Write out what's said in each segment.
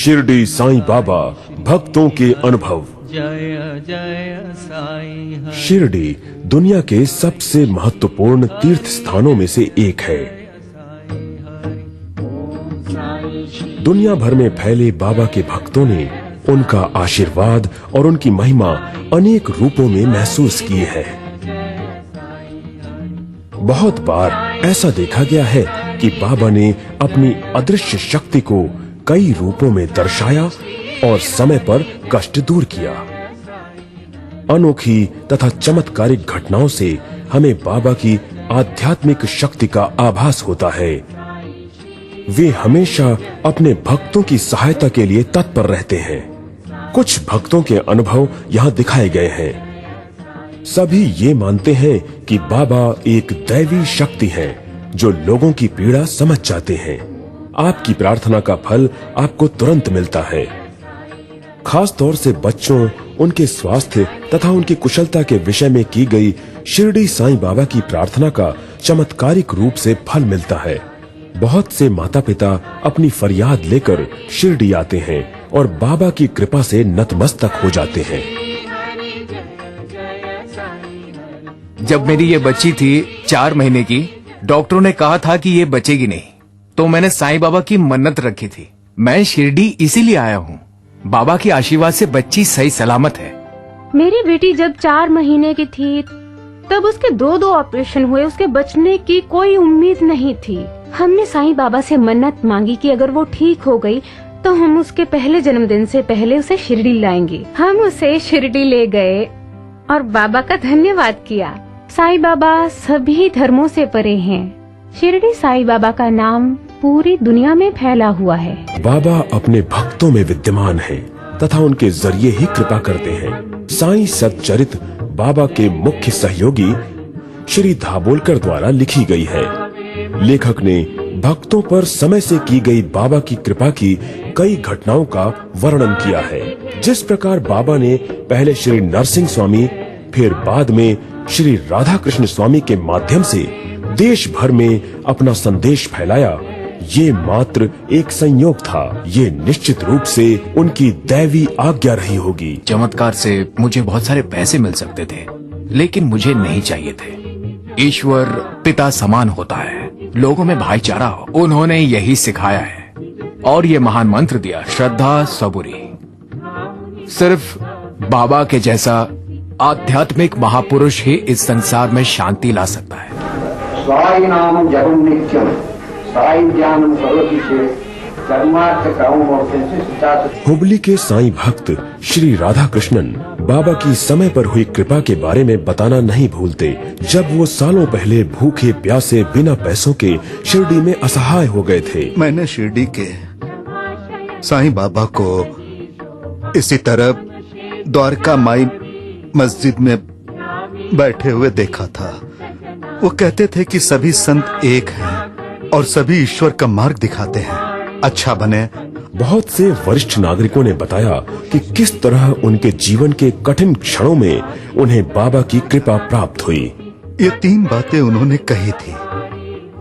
शिरडी साईं बाबा भक्तों के अनुभव। जय जय साईं हरि। शिरडी दुनिया के सबसे महत्वपूर्ण तीर्थ स्थानों में से एक है। दुनिया भर में फैले बाबा के भक्तों ने उनका आशीर्वाद और उनकी महिमा अनेक रूपों में महसूस की है। बहुत बार ऐसा देखा गया है कि बाबा ने अपनी अदृश्य शक्ति को कई रूपों में दर्शाया और समय पर कष्ट दूर किया। अनोखी तथा चमत्कारिक घटनाओं से हमें बाबा की आध्यात्मिक शक्ति का आभास होता है। वे हमेशा अपने भक्तों की सहायता के लिए तत्पर रहते हैं। कुछ भक्तों के अनुभव यहाँ दिखाए गए हैं। सभी ये मानते हैं कि बाबा एक दैवी शक्ति है जो लोगों की पीड़ा समझ जाते हैं। आपकी प्रार्थना का फल आपको तुरंत मिलता है। खास तौर से बच्चों, उनके स्वास्थ्य तथा उनकी कुशलता के विषय में की गई शिरडी साईं बाबा की प्रार्थना का चमत्कारिक रूप से फल मिलता है। बहुत से माता पिता अपनी फरियाद लेकर शिरडी आते हैं और बाबा की कृपा से नतमस्तक हो जाते हैं। जब मेरी ये बच्ची थी 4 महीने की, डॉक्टरों ने कहा था कि ये बचेगी नहीं, तो मैंने साईं बाबा की मन्नत रखी थी। मैं शिरडी इसीलिए आया हूँ। बाबा के आशीर्वाद से बच्ची सही सलामत है। मेरी बेटी जब 4 महीने की थी तब उसके 2 ऑपरेशन हुए। उसके बचने की कोई उम्मीद नहीं थी। हमने साईं बाबा से मन्नत मांगी कि अगर वो ठीक हो गई तो हम उसके पहले जन्मदिन से पहले उसे शिरडी लाएंगे। हम उसे शिरडी ले गए और बाबा का धन्यवाद किया। साईं बाबा सभी धर्मों से परे हैं। शिरडी साईं बाबा का नाम पूरी दुनिया में फैला हुआ है। बाबा अपने भक्तों में विद्यमान है तथा उनके जरिए ही कृपा करते हैं। साईं सच्चरित बाबा के मुख्य सहयोगी श्री दाभोलकर द्वारा लिखी गई है। लेखक ने भक्तों पर समय से की गई बाबा की कृपा की कई घटनाओं का वर्णन किया है। जिस प्रकार बाबा ने पहले श्री नरसिंह स्वामी, फिर बाद में श्री राधा कृष्ण स्वामी के माध्यम से देश भर में अपना संदेश फैलाया, ये मात्र एक संयोग था। ये निश्चित रूप से उनकी दैवी आज्ञा रही होगी। चमत्कार से मुझे बहुत सारे पैसे मिल सकते थे, लेकिन मुझे नहीं चाहिए थे। ईश्वर पिता समान होता है, लोगों में भाईचारा हो, उन्होंने यही सिखाया है और ये महान मंत्र दिया, श्रद्धा सबूरी। सिर्फ बाबा के जैसा आध्यात्मिक महापुरुष ही इस संसार में शांति ला सकता है। साई नाम जपम नित्यम, साई ज्ञानम करोति चेत् कर्मार्थ कामो मोक्षं। हुबली के साईं भक्त श्री राधा कृष्णन बाबा की समय पर हुई कृपा के बारे में बताना नहीं भूलते। जब वो सालों पहले भूखे प्यासे बिना पैसों के शिरडी में असहाय हो गए थे। मैंने शिरडी के साईं बाबा को इसी तरह द्वारका माई मस्जिद में बैठे हुए देखा था। वो कहते थे कि सभी संत एक हैं और सभी ईश्वर का मार्ग दिखाते हैं। अच्छा बने। बहुत से वरिष्ठ नागरिकों ने बताया कि किस तरह उनके जीवन के कठिन क्षणों में उन्हें बाबा की कृपा प्राप्त हुई। ये 3 बातें उन्होंने कही थी।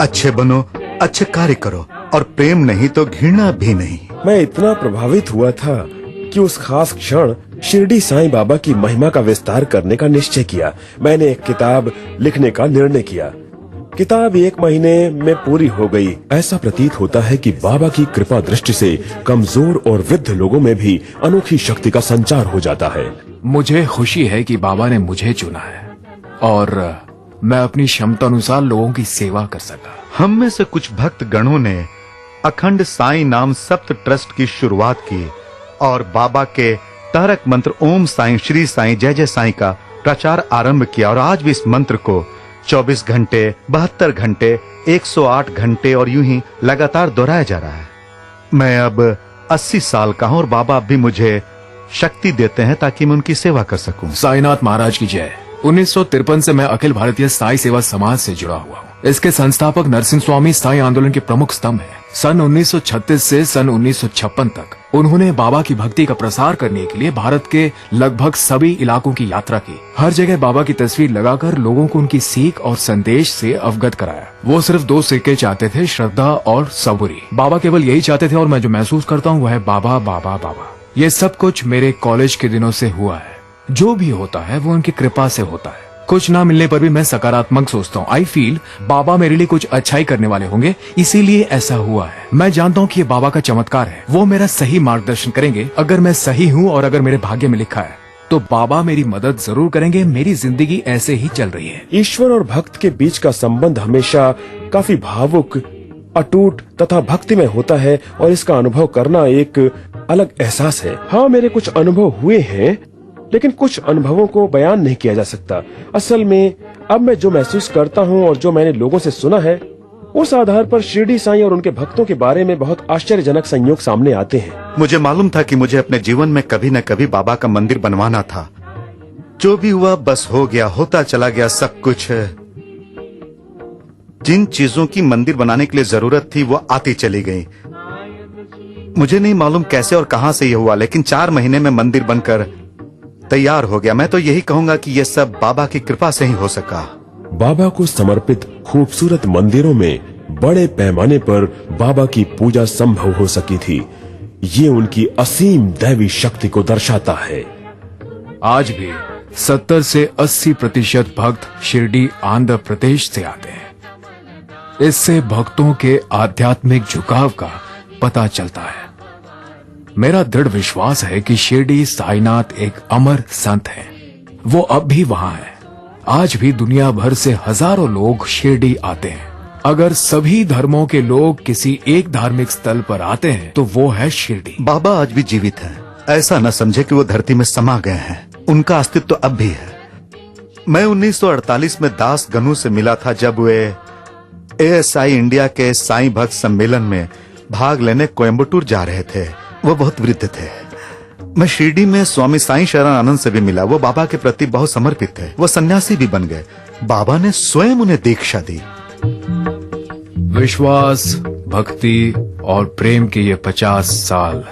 अच्छे बनो, अच्छे कार्य करो और प्रेम नहीं तो घृणा भी नहीं। मैं इतना प्रभावित हुआ था कि उस खास क्षण शिरडी साईं बाबा की महिमा का विस्तार करने का निश्चय किया। मैंने एक किताब लिखने का निर्णय किया। किताब 1 महीने में पूरी हो गई। ऐसा प्रतीत होता है कि बाबा की कृपा दृष्टि से कमजोर और वृद्ध लोगों में भी अनोखी शक्ति का संचार हो जाता है। मुझे खुशी है कि बाबा ने मुझे चुना है और मैं अपनी क्षमता अनुसार लोगों की सेवा कर सका। हम में से कुछ भक्त गणों ने अखंड साईं नाम सप्त ट्रस्ट की शुरुआत की और बाबा के तारक मंत्र ओम साईं, श्री साईं, जय जय साईं का प्रचार आरंभ किया। और आज भी इस मंत्र को 24 घंटे, 72 घंटे, 108 घंटे और यूं ही लगातार दोहराया जा रहा है। मैं अब 80 साल का हूं और बाबा अब भी मुझे शक्ति देते हैं ताकि मैं उनकी सेवा कर सकूं। साईनाथ महाराज की जय। 1953 से मैं अखिल भारतीय साई सेवा समाज से जुड़ा हुआ हूँ। इसके संस्थापक नरसिंह स्वामी साई आंदोलन के प्रमुख स्तंभ हैं। सन 1936 से सन 1956 तक उन्होंने बाबा की भक्ति का प्रसार करने के लिए भारत के लगभग सभी इलाकों की यात्रा की। हर जगह बाबा की तस्वीर लगाकर लोगों को उनकी सीख और संदेश से अवगत कराया। वो सिर्फ 2 सिक्के चाहते थे, श्रद्धा और सबूरी। बाबा केवल यही चाहते थे और मैं जो महसूस करता हूँ वह है बाबा बाबा बाबा। ये सब कुछ मेरे कॉलेज के दिनों से हुआ है। जो भी होता है वो उनकी कृपा से होता है। कुछ ना मिलने पर भी मैं सकारात्मक सोचता हूँ। आई फील बाबा मेरे लिए कुछ अच्छा ही करने वाले होंगे, इसीलिए ऐसा हुआ है। मैं जानता हूँ कि ये बाबा का चमत्कार है। वो मेरा सही मार्गदर्शन करेंगे। अगर मैं सही हूँ और अगर मेरे भाग्य में लिखा है तो बाबा मेरी मदद जरूर करेंगे। मेरी जिंदगी ऐसे ही चल रही है। ईश्वर और भक्त के बीच का संबंध हमेशा काफी भावुक, अटूट तथा भक्तिमय होता है और इसका अनुभव करना एक अलग एहसास है। हाँ, मेरे कुछ अनुभव हुए हैं, लेकिन कुछ अनुभवों को बयान नहीं किया जा सकता। असल में अब मैं जो महसूस करता हूँ और जो मैंने लोगों से सुना है, उस आधार पर शिरडी साईं और उनके भक्तों के बारे में बहुत आश्चर्यजनक संयोग सामने आते हैं। मुझे मालूम था कि मुझे अपने जीवन में कभी न कभी बाबा का मंदिर बनवाना था। जो भी हुआ बस हो गया, होता चला गया सब कुछ। जिन चीजों की मंदिर बनाने के लिए जरूरत थी वो आती चली गई। मुझे नहीं मालूम कैसे और कहां से ये हुआ, लेकिन 4 महीने में मंदिर बनकर तैयार हो गया। मैं तो यही कहूंगा कि ये सब बाबा की कृपा से ही हो सका। बाबा को समर्पित खूबसूरत मंदिरों में बड़े पैमाने पर बाबा की पूजा संभव हो सकी थी। ये उनकी असीम दैवी शक्ति को दर्शाता है। आज भी 70 से 80% भक्त शिरडी आंध्र प्रदेश से आते हैं। इससे भक्तों के आध्यात्मिक झुकाव का पता चलता है। मेरा दृढ़ विश्वास है कि शिरडी साईनाथ एक अमर संत है। वो अब भी वहां है। आज भी दुनिया भर से हजारों लोग शिरडी आते हैं। अगर सभी धर्मों के लोग किसी एक धार्मिक स्थल पर आते हैं तो वो है शिरडी। बाबा आज भी जीवित हैं। ऐसा न समझे कि वो धरती में समा गए हैं। उनका अस्तित्व तो अब भी है। मैं 1948 में दास गनू से मिला था, जब वे ASI इंडिया के साईं भक्त सम्मेलन में भाग लेने कोयम्बटूर जा रहे थे। वो बहुत वृद्ध थे। मैं शिरडी में स्वामी साईं शरण आनंद से भी मिला। वो बाबा के प्रति बहुत समर्पित थे। वो सन्यासी भी बन गए। बाबा ने स्वयं उन्हें दीक्षा दी। विश्वास, भक्ति और प्रेम के ये 50 साल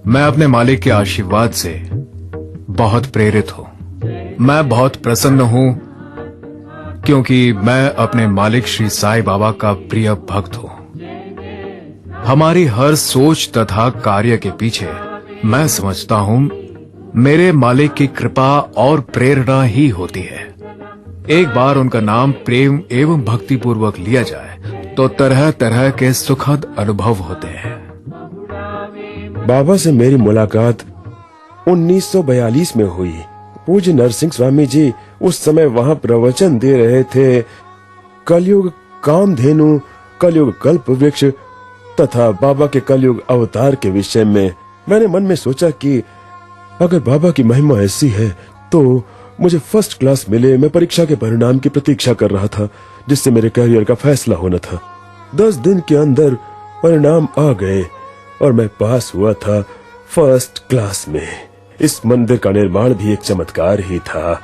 मैं अपने मालिक के आशीर्वाद से बहुत प्रेरित हूं। मैं बहुत प्रसन्न हूं क्योंकि मैं अपने मालिक श्री साईं बाबा का प्रिय भक्त हूं। हमारी हर सोच तथा कार्य के पीछे मैं समझता हूं मेरे मालिक की कृपा और प्रेरणा ही होती है। एक बार उनका नाम प्रेम एवं भक्ति पूर्वक लिया जाए तो तरह तरह के सुखद अनुभव होते हैं। बाबा से मेरी मुलाकात 1942 में हुई। पूज्य नरसिंह स्वामी जी उस समय वहां प्रवचन दे रहे थे। कलयुग कामधेनु, कलयुग कल्प वृक्ष तथा बाबा के कलयुग अवतार के विषय में। मैंने मन में सोचा कि अगर बाबा की महिमा ऐसी है तो मुझे फर्स्ट क्लास मिले। मैं परीक्षा के परिणाम की प्रतीक्षा कर रहा था, जिससे मेरे करियर का फैसला होना था। 10 दिन के अंदर परिणाम आ गए और मैं पास हुआ था फर्स्ट क्लास में। इस मंदिर का निर्माण भी एक चमत्कार ही था।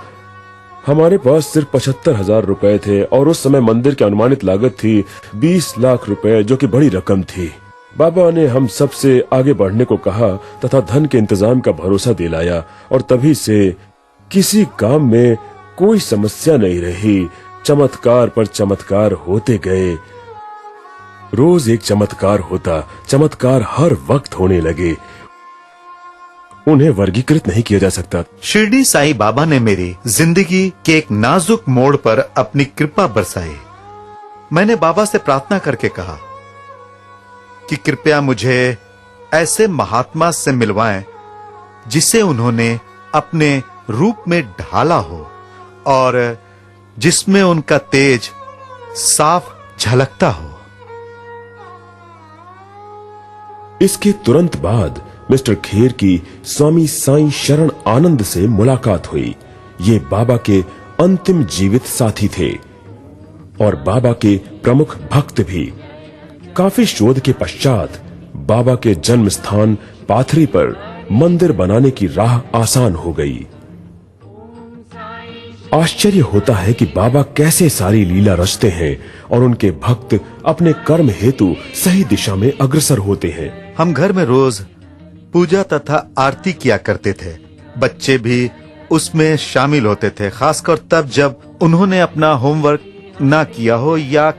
हमारे पास सिर्फ 75,000 रुपए थे और उस समय मंदिर की अनुमानित लागत थी 20 लाख रुपए, जो कि बड़ी रकम थी। बाबा ने हम सब से आगे बढ़ने को कहा तथा धन के इंतजाम का भरोसा दिलाया और तभी से किसी काम में कोई समस्या नहीं रही। चमत्कार पर चमत्कार होते गए। रोज एक चमत्कार होता। चमत्कार हर वक्त होने लगे। उन्हें वर्गीकृत नहीं किया जा सकता। शिरडी साईं बाबा ने मेरी जिंदगी के एक नाजुक मोड़ पर अपनी कृपा बरसाई। मैंने बाबा से प्रार्थना करके कहा कि कृपया मुझे ऐसे महात्मा से मिलवाएं जिसे उन्होंने अपने रूप में ढाला हो और जिसमें उनका तेज साफ झलकता हो। इसके तुरंत बाद मिस्टर खेर की स्वामी साईं शरण आनंद से मुलाकात हुई। ये बाबा के अंतिम जीवित साथी थे और बाबा के प्रमुख भक्त भी। काफी शोध के पश्चात बाबा के जन्म स्थान पाथरी पर मंदिर बनाने की राह आसान हो गई। आश्चर्य होता है कि बाबा कैसे सारी लीला रचते हैं और उनके भक्त अपने कर्म हेतु सही दिशा में अग्रसर होते हैं। हम घर में रोज पूजा तथा आरती किया करते थे। बच्चे भी उसमें शामिल होते थे, खासकर तब जब उन्होंने अपना होमवर्क ना किया हो या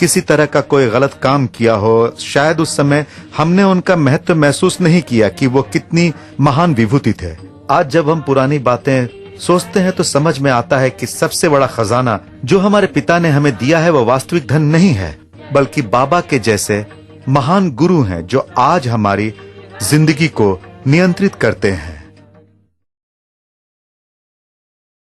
किसी तरह का कोई गलत काम किया हो। शायद उस समय हमने उनका महत्व महसूस नहीं किया कि वो कितनी महान विभूति थे। आज जब हम पुरानी बातें सोचते हैं तो समझ में आता है कि सबसे बड़ा खजाना जो हमारे पिता ने हमें दिया है वो वास्तविक धन नहीं है, बल्कि बाबा के जैसे महान गुरु हैं जो आज हमारी जिंदगी को नियंत्रित करते हैं।